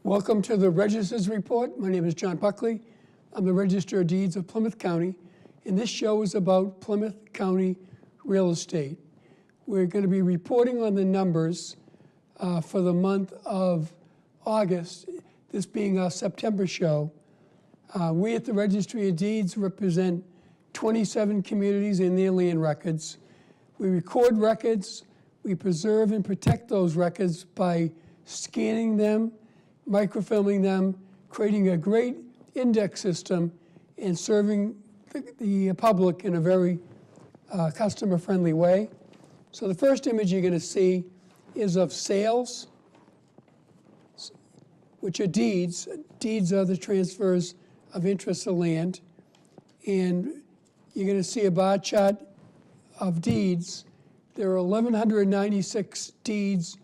Welcome to the Register's Report. My name is John Buckley. I'm the Register of Deeds of Plymouth County, and this show is about Plymouth County real estate. We're going to be reporting on the numbers for the month of August, this being our September show. We at the Registry of Deeds represent 27 communities and their land records. We record records, we preserve and protect those records by scanning them, microfilming them, creating a great index system, and serving the public in a very customer-friendly way. So the first image you're going to see is of sales, which are deeds. Deeds are the transfers of interest of land. And you're going to see a bar chart of deeds. There are 1,196 deeds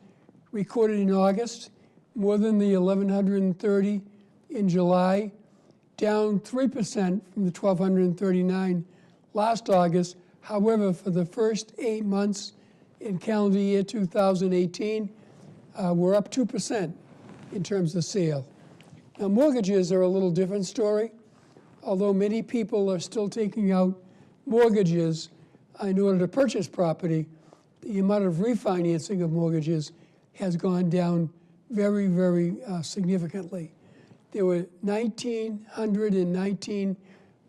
recorded in August, more than the 1,130 in July, down 3% from the 1,239 last August. However, for the first 8 months in calendar year 2018, we're up 2% in terms of sale. Now, mortgages are a little different story. Although many people are still taking out mortgages in order to purchase property, the amount of refinancing of mortgages has gone down very, very significantly. There were 1,919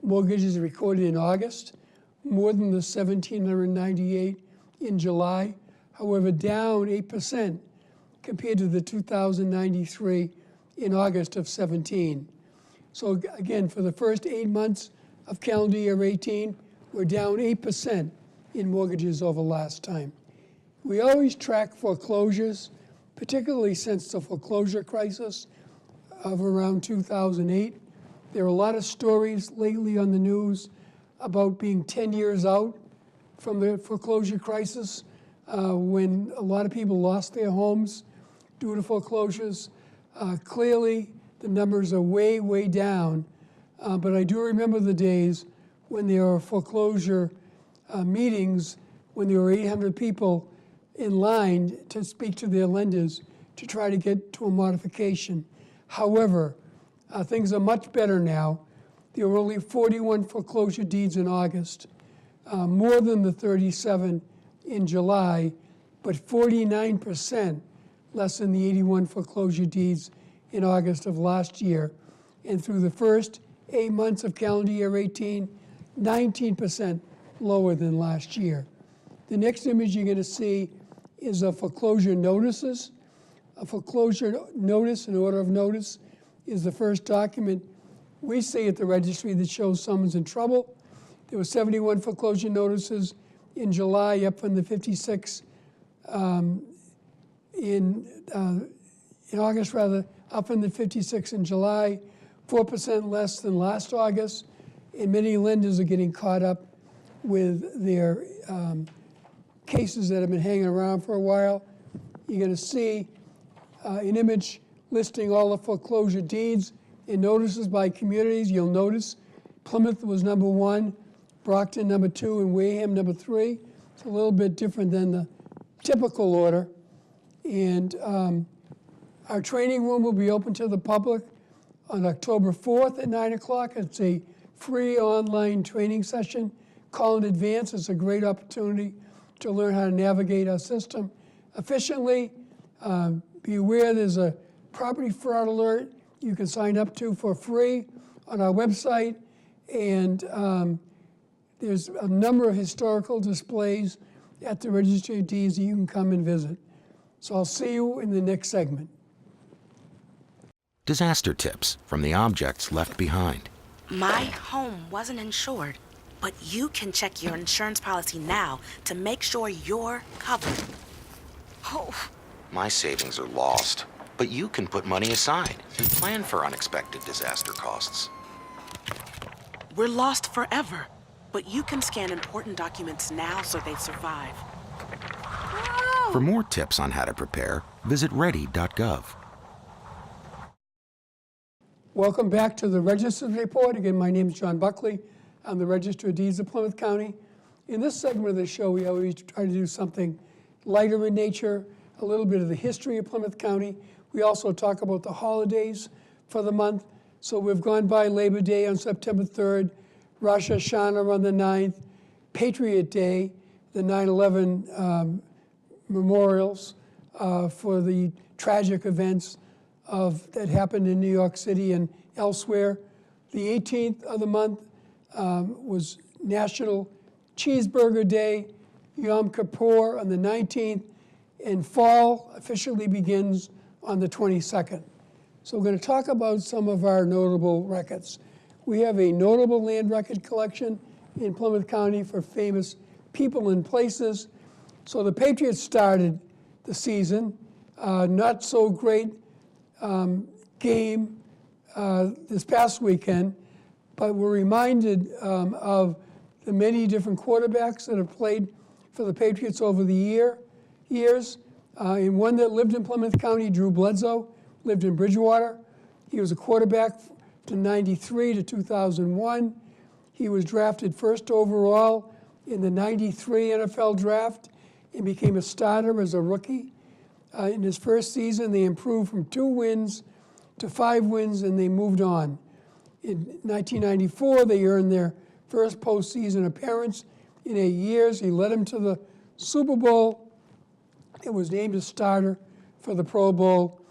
mortgages recorded in August, more than the 1,798 in July, however, down 8% compared to the 2,093 in August of 17. So again, for the first 8 months of calendar year 18, we're down 8% in mortgages over last time. We always track foreclosures, particularly since the foreclosure crisis of around 2008. There are a lot of stories lately on the news about being 10 years out from the foreclosure crisis, when a lot of people lost their homes due to foreclosures. Clearly, the numbers are way, way down, but I do remember the days when there were foreclosure meetings, when there were 800 people in line to speak to their lenders to try to get to a modification. However, things are much better now. There were only 41 foreclosure deeds in August, more than the 37 in July, but 49% less than the 81 foreclosure deeds in August of last year. And through the first 8 months of calendar year 18, 19% lower than last year. The next image you're going to see is of foreclosure notices. A foreclosure notice, an order of notice, is the first document we see at the registry that shows someone's in trouble. There were 71 foreclosure notices in July, up from the 56 in August, rather, up from the 56 in July, 4% less than last August, and many lenders are getting caught up with their cases that have been hanging around for a while. You're going to see an image listing all the foreclosure deeds and notices by communities. You'll notice Plymouth was number 1, Brockton number 2, and Wareham number 3. It's a little bit different than the typical order. And our training room will be open to the public on October 4th at 9 o'clock. It's a free online training session. Call in advance. It's a great opportunity to learn how to navigate our system efficiently. Be aware there's a property fraud alert you can sign up to for free on our website. And there's a number of historical displays at the Registry of Deeds that you can come and visit. So I'll see you in the next segment. Disaster tips from the objects left behind. My home wasn't insured, but you can check your insurance policy now to make sure you're covered. Oh. My savings are lost, but you can put money aside and plan for unexpected disaster costs. We're lost forever, but you can scan important documents now so they survive. Whoa. For more tips on how to prepare, visit ready.gov. Welcome back to the Register's Report. Again, my name is John Buckley. I'm the Register of Deeds of Plymouth County. In this segment of the show, we always try to do something lighter in nature, a little bit of the history of Plymouth County. We also talk about the holidays for the month. So we've gone by Labor Day on September 3rd, Rosh Hashanah on the 9th, Patriot Day, the 9/11 memorials for the tragic events that happened in New York City and elsewhere. The 18th of the month was National Cheeseburger Day, Yom Kippur on the 19th, and fall officially begins on the 22nd. So we're going to talk about some of our notable records. We have a notable land record collection in Plymouth County for famous people and places. So the Patriots started the season, not so great game this past weekend, but we're reminded of the many different quarterbacks that have played for the Patriots over the years. And one that lived in Plymouth County, Drew Bledsoe, lived in Bridgewater. He was a quarterback from 93 to 2001. He was drafted first overall in the 93 NFL draft and became a starter as a rookie. In his first season, they improved from 2 wins to 5 wins, and they moved on. In 1994, they earned their first postseason appearance in 8 years. He led them to the Super Bowl and was named a starter for the Pro Bowl.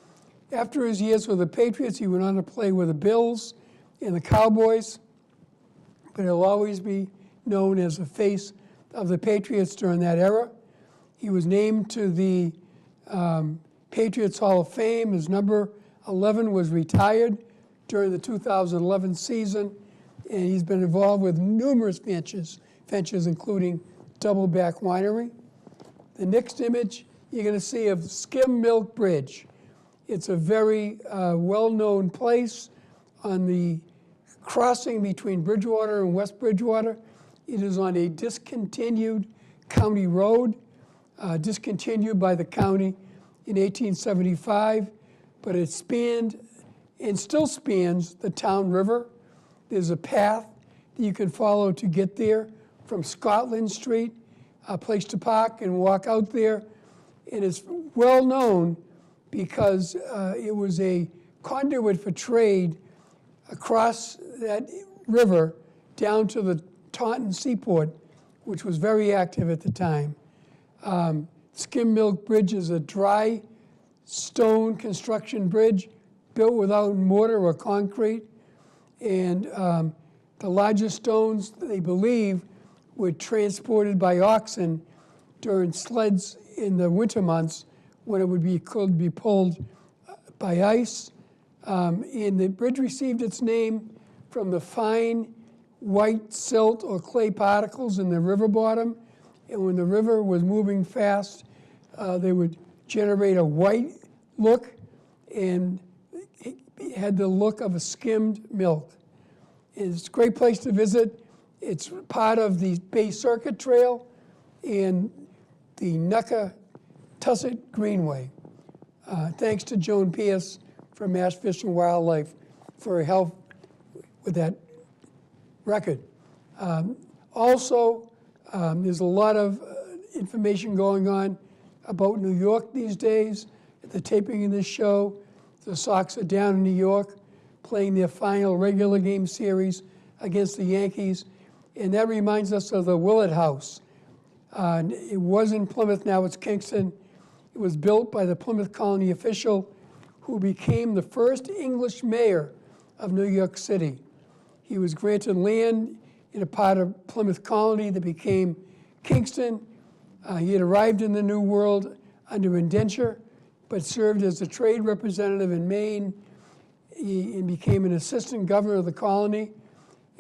After his years with the Patriots, he went on to play with the Bills and the Cowboys, but he'll always be known as the face of the Patriots during that era. He was named to the Patriots Hall of Fame. His number 11 was retired during the 2011 season, and he's been involved with numerous ventures, including Doubleback Winery. The next image you're going to see of Skim Milk Bridge. It's a very well-known place on the crossing between Bridgewater and West Bridgewater. It is on a discontinued county road, discontinued by the county in 1875, but it spanned and still spans the town river. There's a path that you can follow to get there from Scotland Street, a place to park and walk out there. And it's well known because it was a conduit for trade across that river down to the Taunton Seaport, which was very active at the time. Skim Milk Bridge is a dry stone construction bridge built without mortar or concrete. And the largest stones, they believe, were transported by oxen during sleds in the winter months when it could be pulled by ice. And the bridge received its name from the fine white silt or clay particles in the river bottom. And when the river was moving fast, they would generate a white look, and it had the look of a skimmed milk. It's a great place to visit. It's part of the Bay Circuit Trail and the Nucka-Tusset Greenway. Thanks to Joan Pierce from Mass Fish and Wildlife for her help with that record. Also, there's a lot of information going on about New York these days. At the taping of this show, the Sox are down in New York playing their final regular game series against the Yankees. And that reminds us of the Willett House. It was in Plymouth, now it's Kingston. It was built by the Plymouth Colony official who became the first English mayor of New York City. He was granted land in a part of Plymouth Colony that became Kingston. He had arrived in the New World under indenture, but served as a trade representative in Maine. He became an assistant governor of the colony,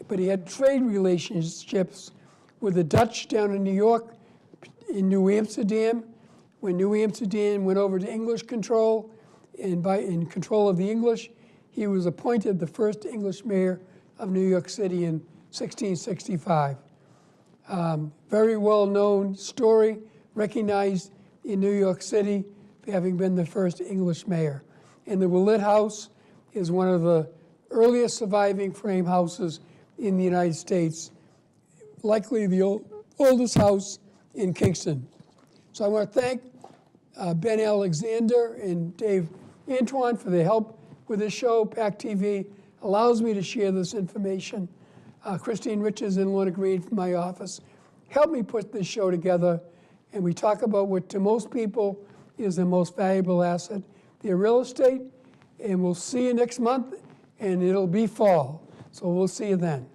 but he had trade relationships with the Dutch down in New York, in New Amsterdam. When New Amsterdam went over to English control, and in control of the English, he was appointed the first English mayor of New York City in 1665. Very well-known story, recognized in New York City for having been the first English mayor. And the Willett House is one of the earliest surviving frame houses in the United States, likely the oldest house in Kingston. So I want to thank Ben Alexander and Dave Antoine for their help with this show. PAC TV allows me to share this information. Christine Richards and Lorna Green from my office help me put this show together, and we talk about what to most people is the most valuable asset, their real estate, and we'll see you next month, and it'll be fall. So we'll see you then.